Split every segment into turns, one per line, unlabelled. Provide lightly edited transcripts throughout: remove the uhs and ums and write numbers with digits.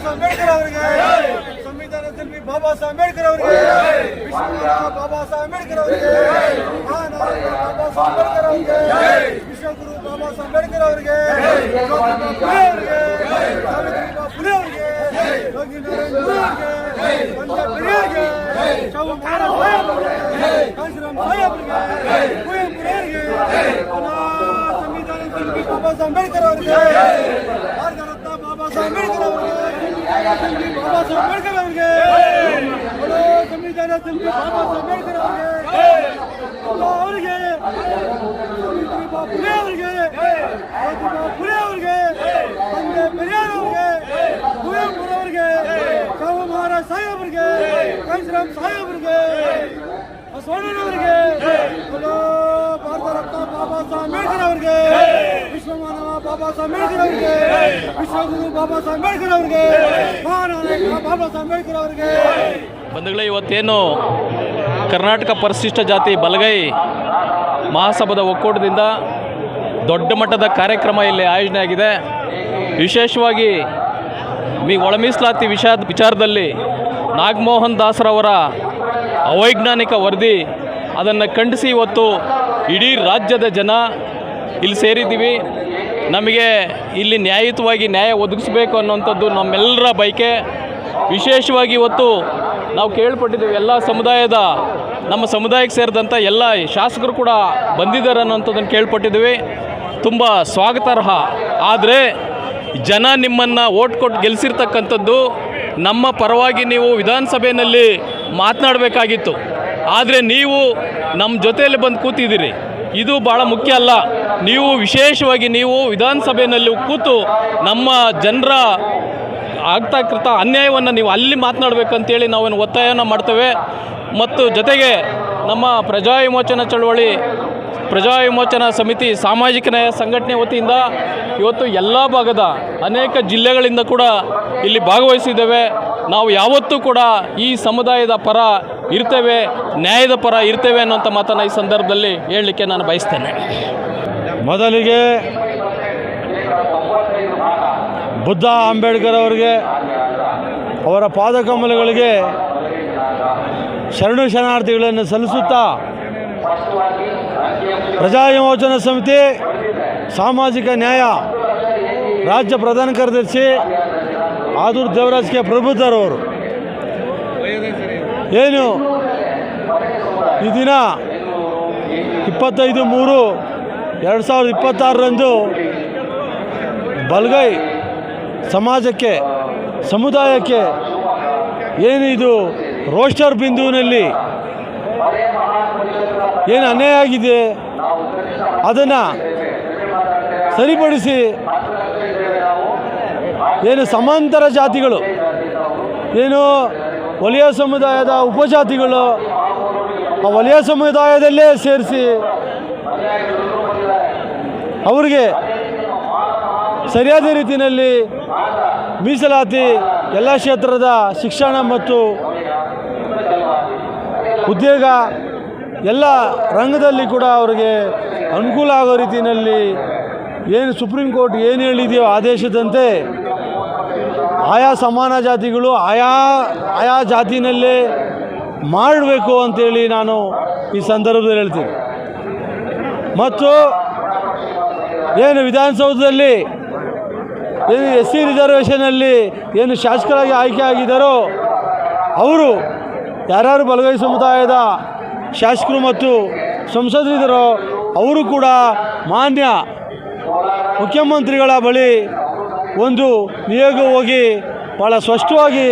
ಸಾಹೇಬ್ ಅಂಬೇಡ್ಕರ್ ಅವರಿಗೆ, ಸಂವಿಧಾನ ಶಿಲ್ಪಿ ಬಾಬಾ ಸಾಹೇಬ್ ಅಂಬೇಡ್ಕರ್ ಅವರಿಗೆ, ವಿಶ್ವಗುರು ಬಾಬಾ ಸಾಹೇಬ್ ಅಂಬೇಡ್ಕರ್ ಅವರಿಗೆ, ಮಹಾನಾಯಕ ಬಾಬಾ ಸಾಹೇಬ್ ಅಂಬೇಡ್ಕರ್ ಅವರಿಗೆ, ವಿಶ್ವಗುರು ಬಾಬಾ ಸಾಹೇಬ್ ಅಂಬೇಡ್ಕರ್ ಅವರಿಗೆ, ಸಾವಿತ್ರಿಬಾ ಫುಲೆ ಅವರಿಗೆ, ಯೋಗಿ ನಾರಾಯಣ್ ಗುರು ಅವರಿಗೆ, ಪಂಜಾಬ್ ಅವರಿಗೆ, ಶವ ಮಹಾರಾಜ್ ಸಾಹೇಬ್ ಅವರಿಗೆ, ಕಾಂಶಿರಾಮ್ ಸಾಹೇಬ್ ಅವರಿಗೆ, ಕುವೆಂಪು ಅವರಿಗೆ, ಸಂವಿಧಾನ ಶಿಲ್ಪಿ ಬಾಬಾ ಸಾಹೇಬ್ ಅಂಬೇಡ್ಕರ್ ಅವರಿಗೆ, ಭಾರತ ರತ್ನ ಬಾಬಾ ಸಾಹೇಬ್ ಅಂಬೇಡ್ಕರ್ ಅವರಿಗೆ, ಬಾಬಾ ಸಾಹೇಬ್ ಅಂಬೇಡ್ಕರ್ ಅವರಿಗೆ, ಸಂವಿಧಾನ ಶಿಲ್ಪಿ ಬಾಬಾ ಸಾಹೇಬ್ ಅಂಬೇಡ್ಕರ್ ಅವರಿಗೆ, ಸಾವಿತ್ರಿಬಾ ಫುಲೆ ಅವರಿಗೆ, ಫುಲೆ ಅವರಿಗೆ, ಪಂಜಾಬ್ ಪೆರಿಯಾರ್ ಅವರಿಗೆ, ಕುವೆಂಪು ಅವರಿಗೆ, ಶವ ಮಹಾರಾಜ್ ಸಾಹೇಬ್ ಅವರಿಗೆ, ಕಾಂಶಿರಾಮ್ ಸಾಹೇಬ್ ಅವರಿಗೆ, ಬಸವಣ್ಣನವರಿಗೆ, ಭಾರತ ರತ್ನ ಬಾಬಾ ಸಾಹೇಬ್ ಅಂಬೇಡ್ಕರ್ ಅವರಿಗೆ, ವಿಶ್ವಮಾನವ ಬಾಬಾ ಸಾಹೇಬ್ ಅಂಬೇಡ್ಕರ್ ಅವರಿಗೆ, ವಿಶ್ವಗುರು ಬಾಬಾ ಸಾಹೇಬ್ ಅಂಬೇಡ್ಕರ್ ಅವರಿಗೆ, ಮಹಾನಾಯಕ ಬಾಬಾ ಸಾಹೇಬ್ ಅಂಬೇಡ್ಕರ್ ಅವರಿಗೆ.
ಬಂಧುಗಳೇ, ಇವತ್ತೇನು ಕರ್ನಾಟಕ ಪರಿಶಿಷ್ಟ ಜಾತಿ ಬಲಗೈ ಮಹಾಸಭಾದ ಒಕ್ಕೂಟದಿಂದ ದೊಡ್ಡ ಮಟ್ಟದ ಕಾರ್ಯಕ್ರಮ ಇಲ್ಲಿ ಆಯೋಜನೆ ಆಗಿದೆ. ವಿಶೇಷವಾಗಿ ಒಳ ಮೀಸಲಾತಿ ವಿಚಾರದಲ್ಲಿ ನಾಗಮೋಹನ್ ದಾಸರವರ ಅವೈಜ್ಞಾನಿಕ ವರದಿ ಅದನ್ನು ಖಂಡಿಸಿ ಇವತ್ತು ಇಡೀ ರಾಜ್ಯದ ಜನ ಇಲ್ಲಿ ಸೇರಿದ್ದೀವಿ. ನಮಗೆ ಇಲ್ಲಿ ನ್ಯಾಯಯುತವಾಗಿ ನ್ಯಾಯ ಒದಗಿಸಬೇಕು ಅನ್ನುವಂಥದ್ದು ನಮ್ಮೆಲ್ಲರ ಬಯಕೆ. ವಿಶೇಷವಾಗಿ ಇವತ್ತು ನಾವು ಕೇಳ್ಪಟ್ಟಿದ್ದೀವಿ, ಎಲ್ಲ ನಮ್ಮ ಸಮುದಾಯಕ್ಕೆ ಸೇರಿದಂಥ ಎಲ್ಲ ಶಾಸಕರು ಕೂಡ ಬಂದಿದ್ದಾರೆ ಅನ್ನೋಂಥದ್ದನ್ನು ಕೇಳ್ಪಟ್ಟಿದ್ದೀವಿ. ತುಂಬ ಸ್ವಾಗತಾರ್ಹ. ಆದರೆ ಜನ ನಿಮ್ಮನ್ನು ಓಟ್ ಕೊಟ್ಟು ಗೆಲ್ಲಿಸಿರ್ತಕ್ಕಂಥದ್ದು ನಮ್ಮ ಪರವಾಗಿ ನೀವು ವಿಧಾನಸಭೆಯಲ್ಲಿ ಮಾತನಾಡಬೇಕಾಗಿತ್ತು. ಆದರೆ ನೀವು ನಮ್ಮ ಜೊತೆಯಲ್ಲಿ ಬಂದು ಕೂತಿದ್ದೀರಿ, ಇದು ಭಾಳ ಮುಖ್ಯ ಅಲ್ಲ. ನೀವು ವಿಶೇಷವಾಗಿ ವಿಧಾನಸಭೆಯಲ್ಲಿ ಕೂತು ನಮ್ಮ ಜನರ ಆಗ್ತಾಕೃತ ಅನ್ಯಾಯವನ್ನು ನೀವು ಅಲ್ಲಿ ಮಾತನಾಡಬೇಕಂತೇಳಿ ನಾವು ಒತ್ತಾಯನ ಮಾಡ್ತೇವೆ. ಮತ್ತು ಜೊತೆಗೆ ನಮ್ಮ ಪ್ರಜಾ ವಿಮೋಚನಾ ಸಮಿತಿ ಸಾಮಾಜಿಕ ನ್ಯಾಯ ಸಂಘಟನೆ ವತಿಯಿಂದ ಇವತ್ತು ಎಲ್ಲ ಭಾಗದ ಅನೇಕ ಜಿಲ್ಲೆಗಳಿಂದ ಕೂಡ ಇಲ್ಲಿ ಭಾಗವಹಿಸಿದ್ದೇವೆ. ನಾವು ಯಾವತ್ತೂ ಕೂಡ ಈ ಸಮುದಾಯದ ಪರ ಇರ್ತೇವೆ, ನ್ಯಾಯದ ಪರ ಇರ್ತೇವೆ ಅನ್ನೋಂಥ ಮಾತನ್ನು ಈ ಸಂದರ್ಭದಲ್ಲಿ ಹೇಳಲಿಕ್ಕೆ ನಾನು ಬಯಸ್ತೇನೆ.
ಮೊದಲಿಗೆ ಬುದ್ಧ ಅಂಬೇಡ್ಕರ್ ಅವರಿಗೆ, ಅವರ ಪಾದಕಮಲಗಳಿಗೆ ಶರಣು ಶರಣಾರ್ಥಿಗಳನ್ನು ಸಲ್ಲಿಸುತ್ತಾ, ಪ್ರಜಾ ವಿಮೋಚನಾ ಸಮಿತಿ ಸಾಮಾಜಿಕ ನ್ಯಾಯ ರಾಜ್ಯ ಪ್ರಧಾನ ಕಾರ್ಯದರ್ಶಿ ಆದೂರು ದೇವರಾಜ್ ಕೆ ಪ್ರಭುತ್ತರವರು ಏನು ಈ ದಿನ 25/3/2026 ಬಲಗೈ ಸಮಾಜಕ್ಕೆ, ಸಮುದಾಯಕ್ಕೆ ಏನು ಇದು ರೋಸ್ಟರ್ ಬಿಂದುವಿನಲ್ಲಿ ಏನು ಅನ್ಯಾಯ ಆಗಿದೆ ಅದನ್ನು ಸರಿಪಡಿಸಿ, ಏನು ಸಮಾಂತರ ಜಾತಿಗಳು, ಏನು ವಲಯ ಸಮುದಾಯದ ಉಪಜಾತಿಗಳು ಆ ವಲಯ ಸಮುದಾಯದಲ್ಲೇ ಸೇರಿಸಿ ಅವರಿಗೆ ಸರಿಯಾದ ರೀತಿಯಲ್ಲಿ ಮೀಸಲಾತಿ ಎಲ್ಲ ಕ್ಷೇತ್ರದ ಶಿಕ್ಷಣ ಮತ್ತು ಉದ್ಯೋಗ ಎಲ್ಲ ರಂಗದಲ್ಲಿ ಕೂಡ ಅವರಿಗೆ ಅನುಕೂಲ ಆಗೋ ರೀತಿಯಲ್ಲಿ ಏನು ಸುಪ್ರೀಂ ಕೋರ್ಟ್ ಏನು ಹೇಳಿದೆಯೋ ಆದೇಶದಂತೆ ಆಯಾ ಸಮಾನ ಜಾತಿಗಳು ಆಯಾ ಜಾತಿನಲ್ಲೇ ಮಾಡಬೇಕು ಅಂತೇಳಿ ನಾನು ಈ ಸಂದರ್ಭದಲ್ಲಿ ಹೇಳ್ತೀನಿ. ಮತ್ತು ಏನು ವಿಧಾನಸೌಧದಲ್ಲಿ ಏನು SC ರಿಸರ್ವೇಷನಲ್ಲಿ ಏನು ಶಾಸಕರಾಗಿ ಆಯ್ಕೆ ಆಗಿದ್ದಾರೋ ಅವರು ಯಾರ್ಯಾರು ಬಲಗೈ ಸಮುದಾಯದ ಶಾಸಕರು ಮತ್ತು ಸಂಸದರಿದ್ದಾರೋ ಅವರು ಕೂಡ ಮಾನ್ಯ ಮುಖ್ಯಮಂತ್ರಿಗಳ ಬಳಿ ಒಂದು ನಿಯೋಗ ಹೋಗಿ ಭಾಳ ಸ್ಪಷ್ಟವಾಗಿ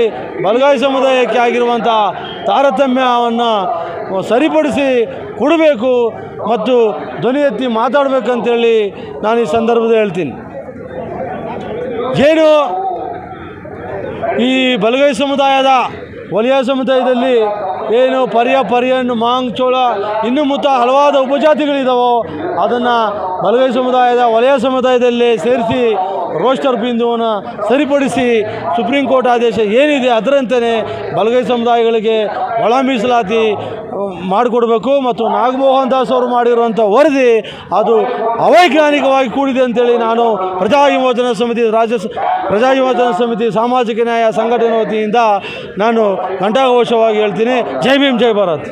ಬಲಗೈ ಸಮುದಾಯಕ್ಕೆ ಆಗಿರುವಂಥ ತಾರತಮ್ಯವನ್ನು ಸರಿಪಡಿಸಿ ಕೊಡಬೇಕು ಮತ್ತು ಧ್ವನಿ ಎತ್ತಿ ಮಾತಾಡಬೇಕಂತೇಳಿ ನಾನು ಈ ಸಂದರ್ಭದಲ್ಲಿ ಹೇಳ್ತೀನಿ. ಏನು ಈ ಬಲಗೈ ಸಮುದಾಯದ ವಲಯ ಸಮುದಾಯದಲ್ಲಿ ಏನು ಪರಿಯನ್ನು ಮಾಂಗ್ ಚೋಳ ಇನ್ನೂ ಮುತ್ತ ಹಲವಾರು ಉಪಜಾತಿಗಳಿದ್ದಾವೋ ಅದನ್ನು ಬಲಗೈ ಸಮುದಾಯದ ವಲಯ ಸಮುದಾಯದಲ್ಲಿ ಸೇರಿಸಿ ರೋಸ್ಟರ್ ಬಿಂದುವನ್ನು ಸರಿಪಡಿಸಿ ಸುಪ್ರೀಂ ಕೋರ್ಟ್ ಆದೇಶ ಏನಿದೆ ಅದರಂತೆಯೇ ಬಲಗೈ ಸಮುದಾಯಗಳಿಗೆ ಒಳ ಮೀಸಲಾತಿ
ಮಾಡಿಕೊಡ್ಬೇಕು. ಮತ್ತು ನಾಗಮೋಹನ್ ದಾಸ್ ಅವರು ಮಾಡಿರುವಂಥ ವರದಿ ಅದು ಅವೈಜ್ಞಾನಿಕವಾಗಿ ಕೂಡಿದೆ ಅಂತೇಳಿ ನಾನು ಪ್ರಜಾವಿಮೋಚನಾ ಸಮಿತಿ ಸಾಮಾಜಿಕ ನ್ಯಾಯ ಸಂಘಟನೆ ವತಿಯಿಂದ ನಾನು ಘಂಟಾಘೋಷವಾಗಿ ಹೇಳ್ತೀನಿ. ಜೈ ಭೀಮ್, ಜೈ ಭಾರತ್.